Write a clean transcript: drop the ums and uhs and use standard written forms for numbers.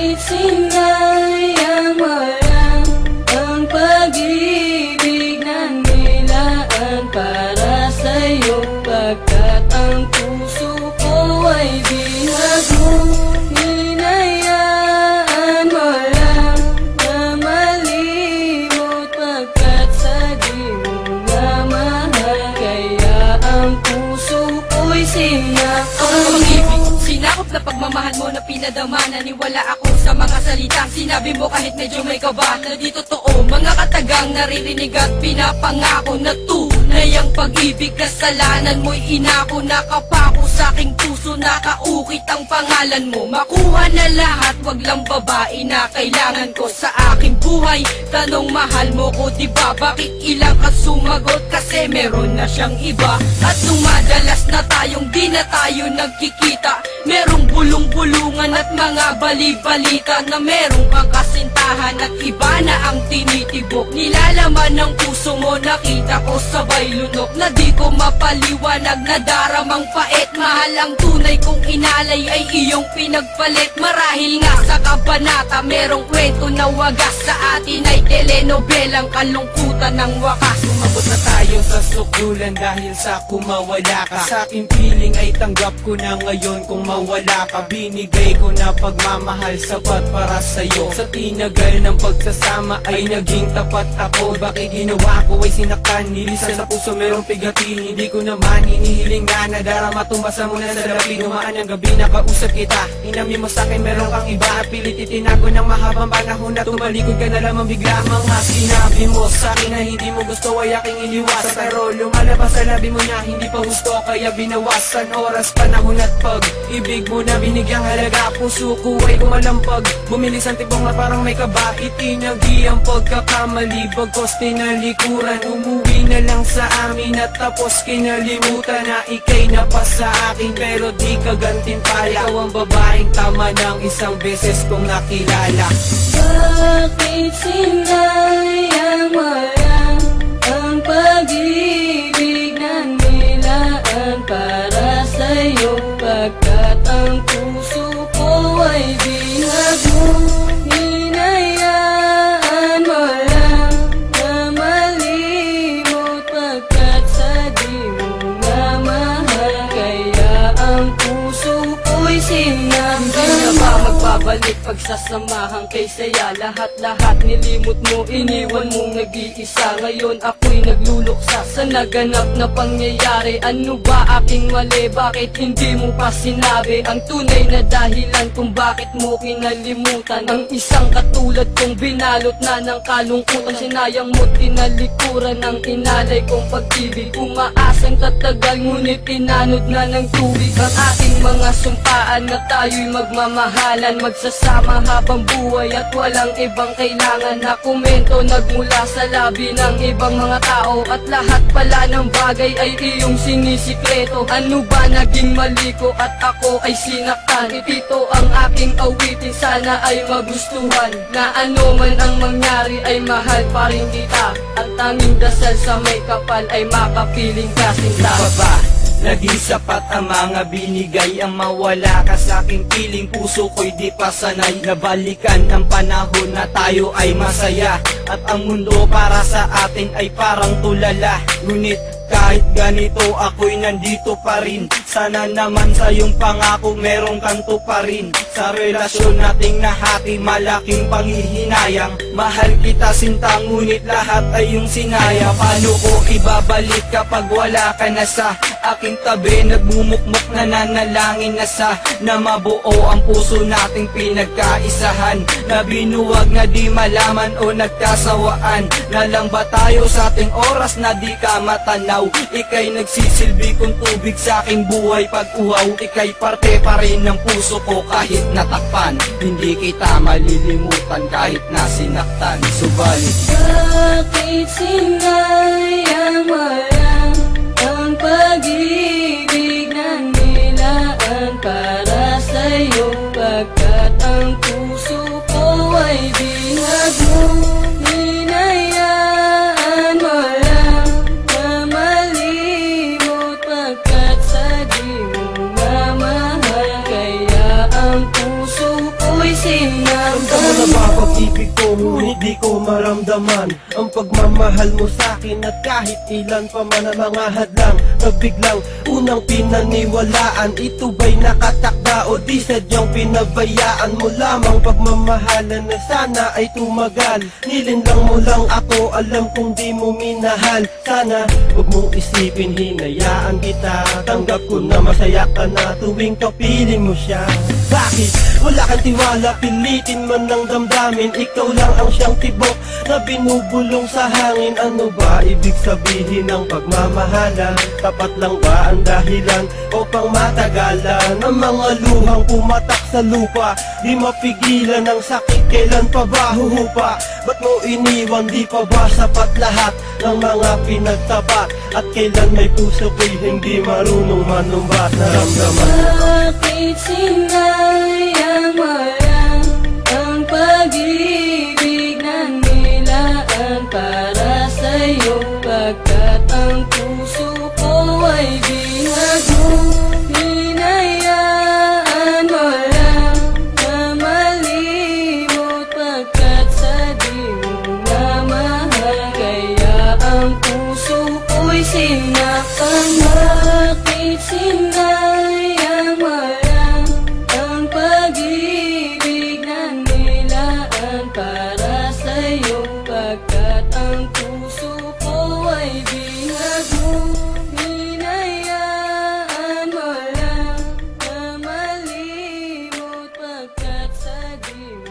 Bakit sinayang walang ang pag-ibig na nilaan para sa'yo? Pagkat ang puso ko ay bihag mo, hinayaan mo lang na malimot. Pagkat sa di mo nga mahal, kaya ang puso ko'y sinaktan mo. Sinakop na pagmamahal mo na pinadama. Naniwala ako sa mga salitang sinabi mo kahit medyo may kaba. Na di totoo, mga katagang naririnig at pinapangako na tunay ang pag-ibig. Kasalanan mo'y inako, nakapako sa aking puso, nakaukit ang pangalan mo. Makuha na lahat, wag lang babae na kailangan ko sa aking buhay. Tanong mahal mo ko diba? Bakit ilang ka sumagot? Kasi meron na siyang iba. At nung madalas na tayong di na tayo nagkikita, merong bulong-bulungan at mga bali-balita na merong kang kasintahan at iba na ang tinitibok. Nilalaman ng puso mo, nakita ko sabay lunok na di ko mapaliwanag, na daramang pait. Mahal ang tunay kong inalay ay iyong pinagpalit. Marahil nga sa kabanata merong kwento na wagas, sa atin ay telenobelang kalungkutan ng wakas. Umabot na tayo sa sukulan dahil sa kumawala ka. Sa aking feeling ay tanggap ko na ngayon kung mawala ka. Binigay ko na pagmamahal sapat para sa'yo. Sa tinagal ng pagsasama ay naging tapat ako. Bakit ginawa ko ay sinaktan, nilisan sa puso merong pigati. Hindi ko naman hinihiling na nadarama, tumasa mo na sa labi. Dumaan ang gabi, nakausap kita, inamin mo sa'kin meron kang iba. At pilit itinago ng mahabang panahon na tumalikod ka na lamang bigla. Mga sinabi mo sa'kin na hindi mo gusto ay aking iniwasan, pero lumalabas sa labi mo na hindi pa gusto, kaya binawasan oras, panahon at pag-ibig mo na binigyang halaga. Puso ko ay kumalampag, bumilis ang tibong na parang may kaba. Itinagi ang pagkakamali, bagkos tinalikuran. Umuwi na lang sa amin at tapos kinalimutan na ikay napa sa akin, pero di ka gantimpala. Ikaw ang babaeng tama ng isang beses kong nakilala. Bakit sinayang walang ang pag-ibig na nilaan para sa'yo? Pagkat ang puso ko ay bihag mo, hinayaan mo lang na malimot. Pagkat sa di mo nga mahal, kaya ang puso ko'y sinaktan mo. Hindi na ba magbabalik pagsasamahan kay saya? Lahat-lahat nilimot mo, iniwan mong nag-iisa. Ngayon ako'y nagluluksa sa naganap na pangyayari. Ano ba aking mali? Bakit hindi mo pa sinabi ang tunay na dahilan kung bakit mo kinalimutan ang isang katulad kong binalot na ng kalungkutan? Sinayang mo, tinalikuran ng inalay kong pag-ibig. Umaasang tatagal ngunit tinanod na ng tubig ang ating mga sumpaan na tayo'y magmamahalan, magsasama habang buhay at walang ibang kailangan na komento nagmula sa labi ng ibang mga tao. At lahat pala ng bagay ay iyong sinisikreto. Ano ba naging mali ko at ako ay sinaktan? Ito ang aking awitin, sana ay magustuhan. Na ano man ang mangyari ay mahal pa rin kita. At tanging dasal sa may kapal ay makapiling ka sinta. Naging sapat ang mga binigay, ang mawala ka sa aking piling. Puso ko'y di pa sanay, nabalikan ang panahon na tayo ay masaya. At ang mundo para sa atin ay parang tulala. Ngunit kahit ganito ako'y nandito pa rin. Sana naman sa iyong pangako merong kanto pa rin. Sa relasyon nating nahati, malaking panghihinayang. Mahal kita sinta, ngunit lahat ay iyong sinaya. Paano ko ibabalik kapag wala ka na sa aking tabi? Nagmumukmok na nanalangin na sa na mabuo ang puso nating pinagkaisahan. Na binuwag na di malaman o nagkasawaan. Na lang ba tayo sa ating oras na di ka matanaw? Ika'y nagsisilbi kong tubig sa aking buhay pag-uhaw. Ika'y parte pa rin ng puso ko kahit natakpan. Hindi kita malilimutan kahit na sinaktan. Subalit bakit sinayang walang ang pag-ibig na nilaan para sa'yo? Pagkat ang puso ko ay bihag mo, hinayaan mo lang na malimot. Pagkat sa di mo nga mahal, kaya ang puso ko'y sinaktan Ramdam mo na ba pag-ibig ko, ngunit di ko maramdaman ang pagmamahal mo sa'kin. At kahit ilan pa man ang mga hadlang na biglang unang pinaniwalaan, ito ba'y nakatakda o di sadyang pinabayaan mo lamang? Pagmamahalan na sana ay tumagal, nilinlang mo lang ako, alam kong di mo minahal. Sana huwag mong isipin, hinayaan kita. Tanggap ko na masaya ka na tuwing kapiling mo siya. Bakit wala kang tiwala, pilitin man ng damdamin? Ikaw lang ang siyang tibok na binubulong sa hangin. Ano ba ibig sabihin ng pagmamahalan? Tapat lang ba ang dahilan o pang matagalan? Ang mga luhang pumatak sa lupa, di mapigilan ang sakit, kailan pa ba huhupa? Ba't mo iniwan, di pa ba sapat lahat ng mga pinagtapat? At kailan may puso ko'y hindi marunong manumbat? Naramdaman Bakit sinayang walang ang pag-ibig na nilaan para sa'yo? Pagkat ang puso ko ay binag mo, hinayaan mo lang na malimot. Pagkat sa di mo na mahal, kaya ang puso ko'y sinaktan. Bakit sinayang walang ang pag-ibig na nilaan para sa'yo? Pagkat ang puso ko ay binag mo, hinayaan mo lang na malimot. Pagkat sa di mo